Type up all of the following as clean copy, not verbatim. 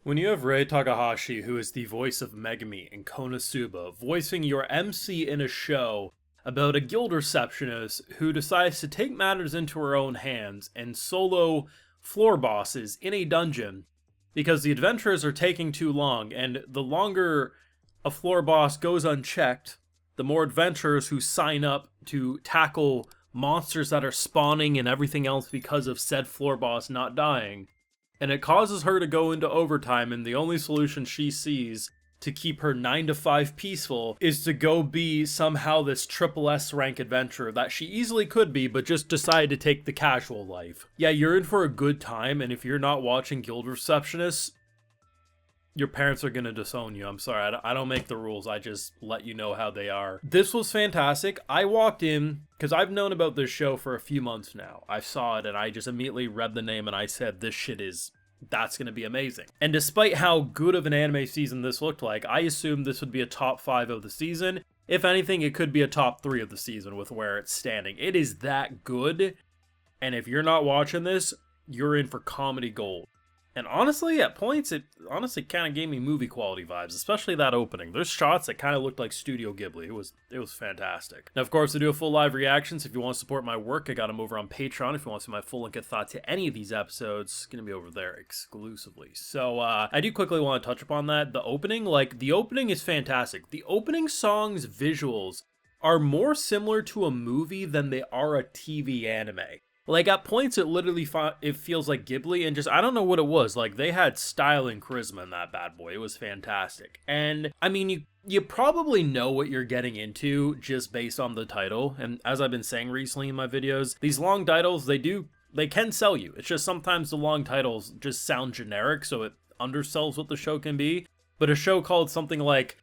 When you have Rei Takahashi, who is the voice of Megami in Konosuba, voicing your MC in a show about a guild receptionist who decides to take matters into her own hands and solo floor bosses in a dungeon because the adventurers are taking too long, and the longer a floor boss goes unchecked, the more adventurers who sign up to tackle monsters that are spawning and everything else because of said floor boss not dying. And it causes her to go into overtime, and the only solution she sees to keep her 9 to 5 peaceful is to go be somehow this triple S rank adventurer that she easily could be, but just decided to take the casual life. Yeah, you're in for a good time, and if you're not watching Guild Receptionists, your parents are gonna disown you. I'm sorry, I don't make the rules, I just let you know how they are. This was fantastic. I walked in, because I've known about this show for a few months now. I saw it, and I just immediately read the name, and I said, that's gonna be amazing. And despite how good of an anime season this looked like, I assumed this would be a top 5 of the season. If anything, it could be a top 3 of the season with where it's standing. It is that good, and if you're not watching this, you're in for comedy gold. And honestly, at points, it honestly kind of gave me movie quality vibes, especially that opening. There's shots that kind of looked like Studio Ghibli. It was fantastic. Now, of course, I do a full live reactions. If you want to support my work, I got them over on Patreon. If you want to see my full link of thought to any of these episodes, it's going to be over there exclusively. So, I do quickly want to touch upon that. The opening is fantastic. The opening song's visuals are more similar to a movie than they are a TV anime. Like, at points, it literally it feels like Ghibli, and just, I don't know what it was. Like, they had style and charisma in that bad boy. It was fantastic. And, I mean, you probably know what you're getting into just based on the title. And as I've been saying recently in my videos, these long titles, they can sell you. It's just sometimes the long titles just sound generic, so it undersells what the show can be. But a show called something like,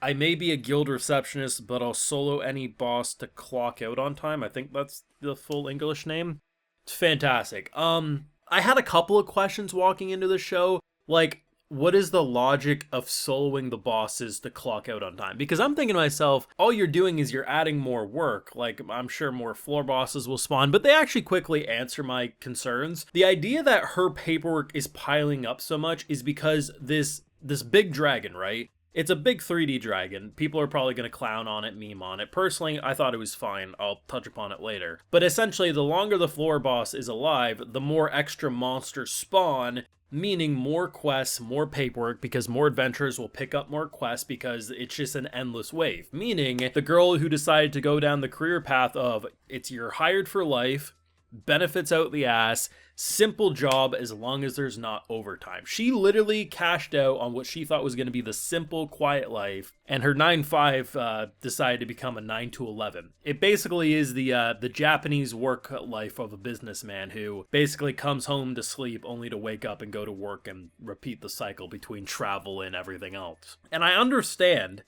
I may be a guild receptionist, but I'll solo any boss to clock out on time. I think that's the full English name. It's fantastic. I had a couple of questions walking into the show, like, what is the logic of soloing the bosses to clock out on time? Because I'm thinking to myself, all you're doing is you're adding more work. Like, I'm sure more floor bosses will spawn, but they actually quickly answer my concerns. The idea that her paperwork is piling up so much is because this big dragon, right? It's a big 3D dragon. People are probably going to clown on it, meme on it. Personally, I thought it was fine. I'll touch upon it later. But essentially, the longer the floor boss is alive, the more extra monsters spawn, meaning more quests, more paperwork, because more adventurers will pick up more quests because it's just an endless wave. Meaning, the girl who decided to go down the career path of, you're hired for life, benefits out the ass, simple job as long as there's not overtime. She literally cashed out on what she thought was going to be the simple, quiet life, and her 9-5 decided to become a 9 to 11. It basically is the Japanese work life of a businessman who basically comes home to sleep only to wake up and go to work and repeat the cycle between travel and everything else. And I understand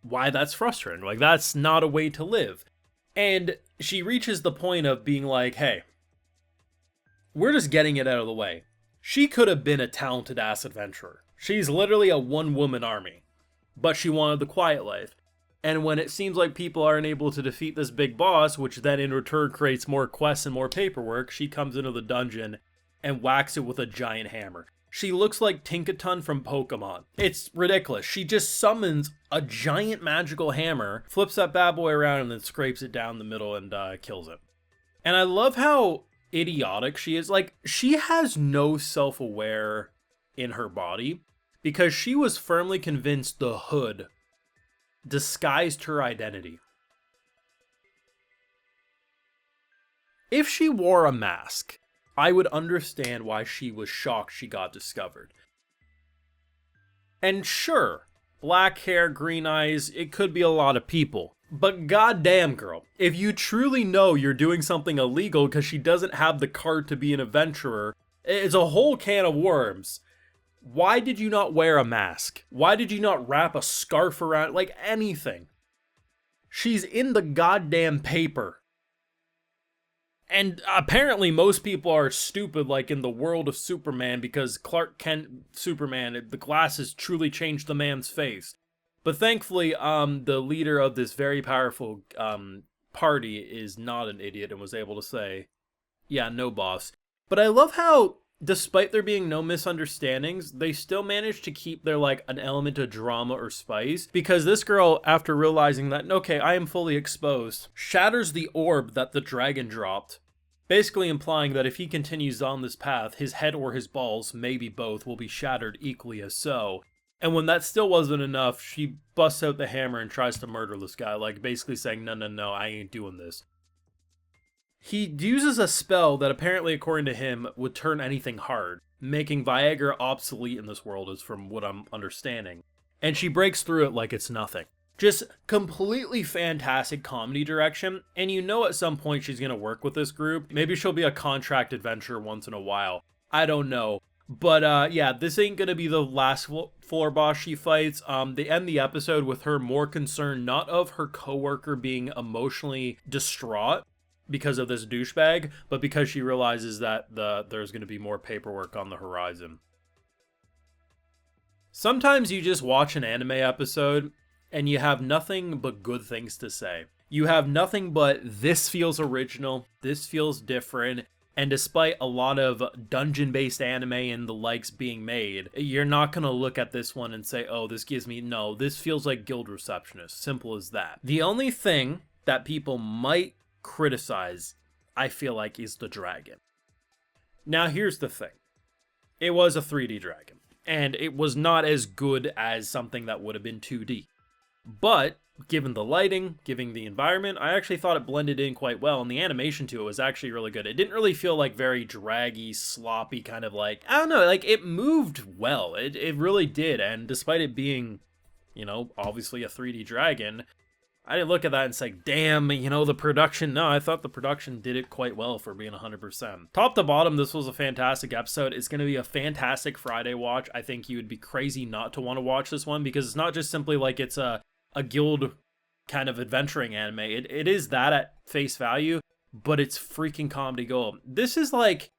why that's frustrating. Like, that's not a way to live. And she reaches the point of being like, hey, we're just getting it out of the way. She could have been a talented ass adventurer. She's literally a one-woman army. But she wanted the quiet life. And when it seems like people aren't able to defeat this big boss, which then in return creates more quests and more paperwork, she comes into the dungeon and whacks it with a giant hammer. She looks like Tinkaton from Pokemon. It's ridiculous. She just summons a giant magical hammer, flips that bad boy around, and then scrapes it down the middle and kills it. And I love how idiotic she is. Like, she has no self-aware in her body because she was firmly convinced the hood disguised her identity. If she wore a mask, I would understand why she was shocked she got discovered. And sure, black hair, green eyes, it could be a lot of people. But goddamn, girl, if you truly know you're doing something illegal because she doesn't have the card to be an adventurer, it's a whole can of worms. Why did you not wear a mask? Why did you not wrap a scarf around, like anything? She's in the goddamn paper. And apparently most people are stupid, like in the world of Superman, because Clark Kent Superman, the glasses truly changed the man's face. But thankfully, the leader of this very powerful party is not an idiot and was able to say, yeah, no boss. But I love how despite there being no misunderstandings, they still manage to keep their like an element of drama or spice, because this girl, after realizing that, okay, I am fully exposed, shatters the orb that the dragon dropped, basically implying that if he continues on this path, his head or his balls, maybe both, will be shattered equally as so. And when that still wasn't enough, she busts out the hammer and tries to murder this guy, like basically saying, no, no, no, I ain't doing this. He uses a spell that apparently, according to him, would turn anything hard, making Viagra obsolete in this world, is from what I'm understanding. And she breaks through it like it's nothing. Just completely fantastic comedy direction, and you know at some point she's gonna work with this group. Maybe she'll be a contract adventurer once in a while. I don't know. But yeah, this ain't gonna be the last floor boss she fights. They end the episode with her more concerned not of her coworker being emotionally distraught because of this douchebag, but because she realizes that there's gonna be more paperwork on the horizon. Sometimes you just watch an anime episode and you have nothing but good things to say. You have nothing but, this feels original, this feels different, and despite a lot of dungeon-based anime and the likes being made, you're not gonna look at this one and say, oh, this gives me, no, this feels like Guild Receptionist, simple as that. The only thing that people might criticize, I feel like, is the dragon. Now here's the thing. It was a 3D dragon, and it was not as good as something that would have been 2D. But, given the lighting, given the environment, I actually thought it blended in quite well, and the animation to it was actually really good. It didn't really feel like very draggy, sloppy, kind of like, I don't know, like, it moved well. It really did, and despite it being, you know, obviously a 3D dragon, I didn't look at that and say, damn, you know, the production. No, I thought the production did it quite well for being 100%. Top to bottom, this was a fantastic episode. It's going to be a fantastic Friday watch. I think you would be crazy not to want to watch this one, because it's not just simply like it's a guild kind of adventuring anime. It is that at face value, but it's freaking comedy gold. This is like,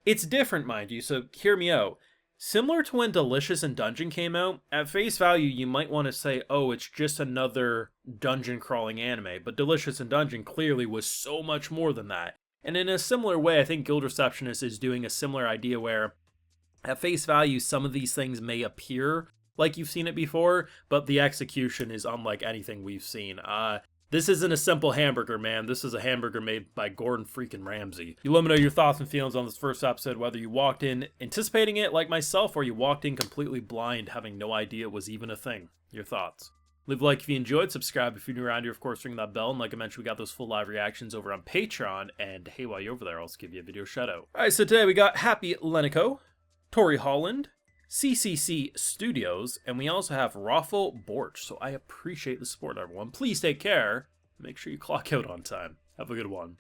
it's different, mind you, so hear me out. Similar to when Delicious and Dungeon came out, at face value you might want to say, oh, it's just another dungeon crawling anime, but Delicious and Dungeon clearly was so much more than that. And in a similar way, I think Guild Receptionist is doing a similar idea where, at face value, some of these things may appear like you've seen it before, but the execution is unlike anything we've seen. This isn't a simple hamburger, man. This is a hamburger made by Gordon freaking Ramsay. You let me know your thoughts and feelings on this first episode, whether you walked in anticipating it like myself, or you walked in completely blind, having no idea it was even a thing. Your thoughts. Leave a like if you enjoyed, subscribe if you're new around here, of course, ring that bell, and like I mentioned, we got those full live reactions over on Patreon, and hey, while you're over there, I'll also give you a video shout out. Alright, so today we got Happy Lenico, Tori Holland, CCC Studios, and we also have Raffle Borch. So I appreciate the support, everyone. Please take care. Make sure you clock out on time. Have a good one.